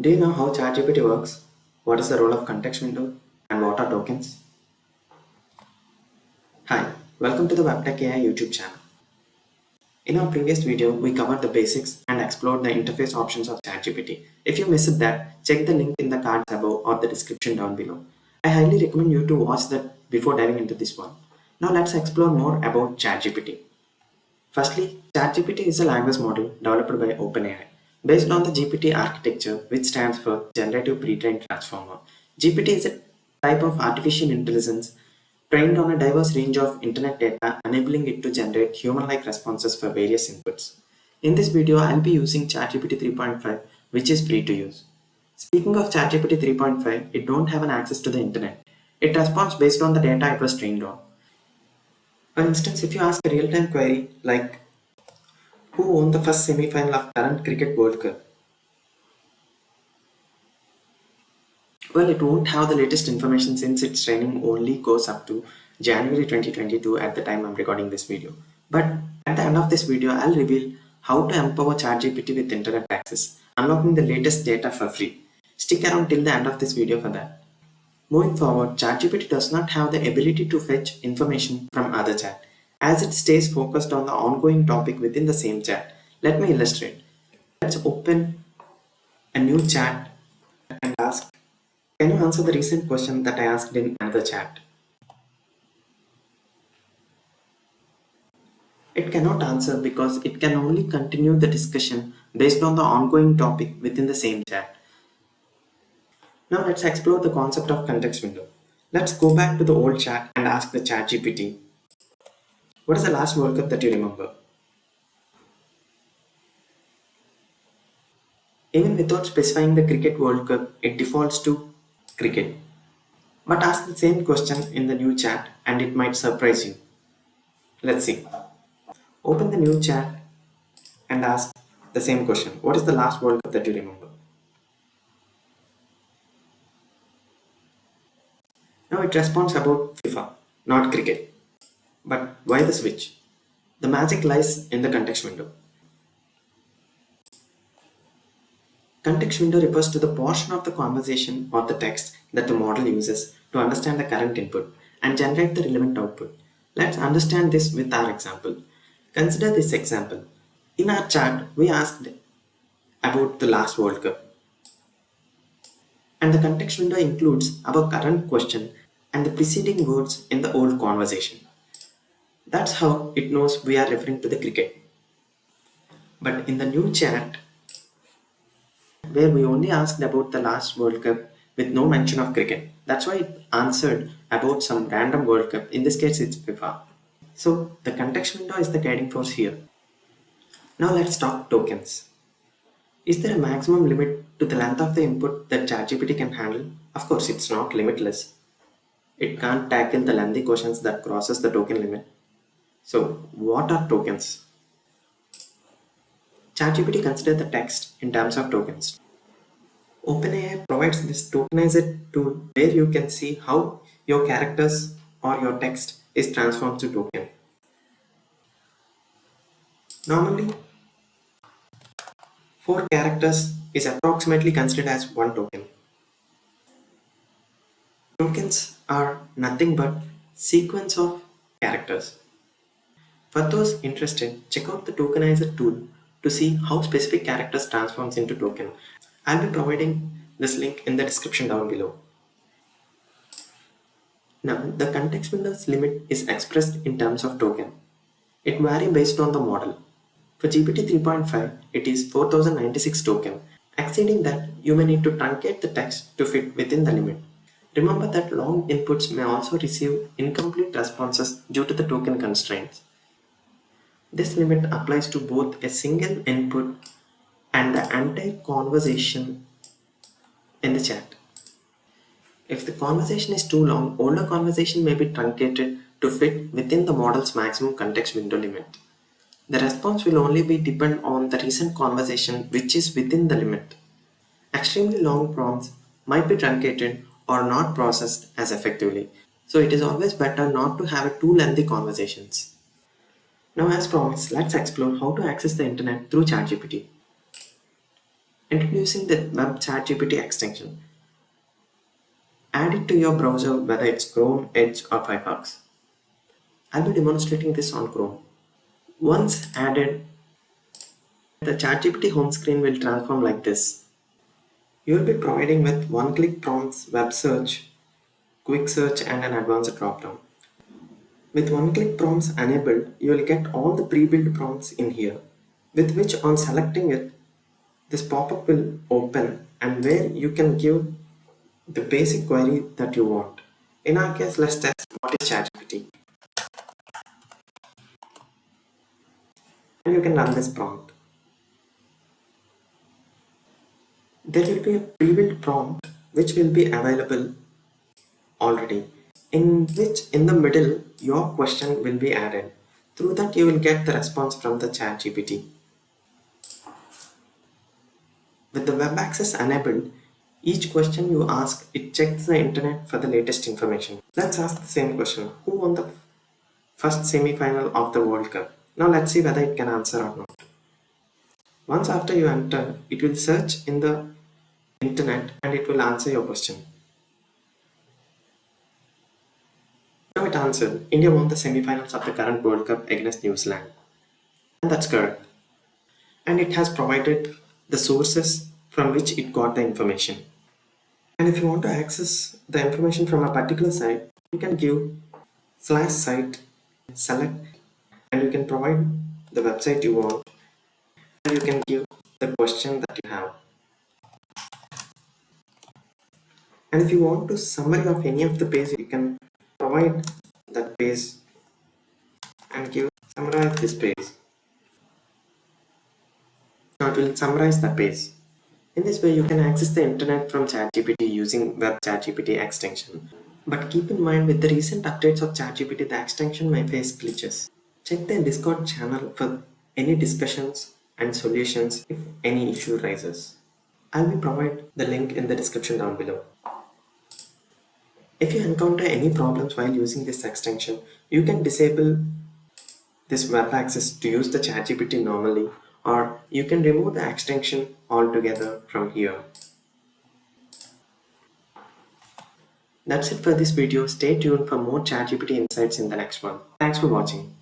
Do you know how ChatGPT works? What is the role of context window? And what are tokens? Hi, welcome to the WebTechAI YouTube channel. In our previous video, we covered the basics and explored the interface options of ChatGPT. If you missed that, check the link in the cards above or the description down below. I highly recommend you to watch that before diving into this one. Now let's explore more about ChatGPT. Firstly, ChatGPT is a language model developed by OpenAI based on the GPT architecture, which stands for Generative Pre-trained Transformer. GPT is a type of artificial intelligence trained on a diverse range of internet data, enabling it to generate human-like responses for various inputs. In this video, I'll be using ChatGPT 3.5, which is free to use. Speaking of ChatGPT 3.5, it don't have an access to the internet. It responds based on the data it was trained on. For instance, if you ask a real-time query like who won the first semi-final of current cricket World Cup, well, it won't have the latest information since its training only goes up to January 2022 at the time I'm recording this video. But at the end of this video, I'll reveal how to empower ChatGPT with internet access, unlocking the latest data for free. Stick around till the end of this video for that. Moving forward, ChatGPT does not have the ability to fetch information from other chat, as it stays focused on the ongoing topic within the same chat. Let me illustrate. Let's open a new chat and ask, can you answer the recent question that I asked in another chat? It cannot answer because it can only continue the discussion based on the ongoing topic within the same chat. Now let's explore the concept of context window. Let's go back to the old chat and ask the ChatGPT, what is the last World Cup that you remember? Even without specifying the Cricket World Cup, it defaults to cricket. But ask the same question in the new chat and it might surprise you. Let's see. Open the new chat and ask the same question. What is the last World Cup that you remember? Now it responds about FIFA, not cricket. But why the switch? The magic lies in the context window. Context window refers to the portion of the conversation or the text that the model uses to understand the current input and generate the relevant output. Let's understand this with our example. Consider this example. In our chat, we asked about the last World Cup. And the context window includes our current question and the preceding words in the old conversation. That's how it knows we are referring to the cricket. But in the new chat, where we only asked about the last World Cup with no mention of cricket. That's why it answered about some random World Cup. In this case, it's FIFA. So the context window is the guiding force here. Now let's talk tokens. Is there a maximum limit to the length of the input that ChatGPT can handle? Of course, it's not limitless. It can't tackle the lengthy questions that crosses the token limit. So what are tokens? ChatGPT considers the text in terms of tokens. OpenAI provides this tokenized tool where you can see how your characters or your text is transformed to token. Normally, 4 characters is approximately considered as 1 token. Tokens are nothing but sequence of characters. For those interested, check out the tokenizer tool to see how specific characters transforms into token. I'll be providing this link in the description down below. Now, the context window's limit is expressed in terms of token. It varies based on the model. For GPT 3.5, it is 4096 token. Exceeding that, you may need to truncate the text to fit within the limit. Remember that long inputs may also receive incomplete responses due to the token constraints. This limit applies to both a single input and the entire conversation in the chat. If the conversation is too long, older conversation may be truncated to fit within the model's maximum context window limit. The response will only be depend on the recent conversation which is within the limit. Extremely long prompts might be truncated or not processed as effectively, so it is always better not to have too lengthy conversations. Now, as promised, let's explore how to access the internet through ChatGPT. Introducing the Web Chat GPT extension. Add it to your browser, whether it's Chrome, Edge, or Firefox. I'll be demonstrating this on Chrome. Once added, the ChatGPT home screen will transform like this. You will be providing with one-click prompts, web search, quick search, and an advanced dropdown. With one-click prompts enabled, you will get all the pre-built prompts in here, with which on selecting it, this pop-up will open and where you can give the basic query that you want. In our case, let's test what is ChatGPT. And you can run this prompt. There will be a pre-built prompt which will be available already, in which in the middle your question will be added. Through that you will get the response from the ChatGPT. With the web access enabled, each question you ask, it checks the internet for the latest information. Let's ask the same question. Who won the first semi-final of the World Cup? Now let's see whether it can answer or not. Once after you enter, it will search in the internet and it will answer your question. Now it answered, India won the semi-finals of the current World Cup against New Zealand. And that's correct. And it has provided the sources from which it got the information. And if you want to access the information from a particular site, you can give /site, select, and you can provide the website you want, and you can give the question that you have. And if you want to summary of any of the page, you can provide that page and give summarize this page. Now it will summarize the page. In this way, you can access the internet from ChatGPT using Web Chat GPT extension. But keep in mind, with the recent updates of ChatGPT, the extension may face glitches. Check the Discord channel for any discussions and solutions if any issue rises. I will provide the link in the description down below. If you encounter any problems while using this extension, you can disable this web access to use the ChatGPT normally, or you can remove the extension altogether from here. That's it for this video. Stay tuned for more ChatGPT insights in the next one. Thanks for watching.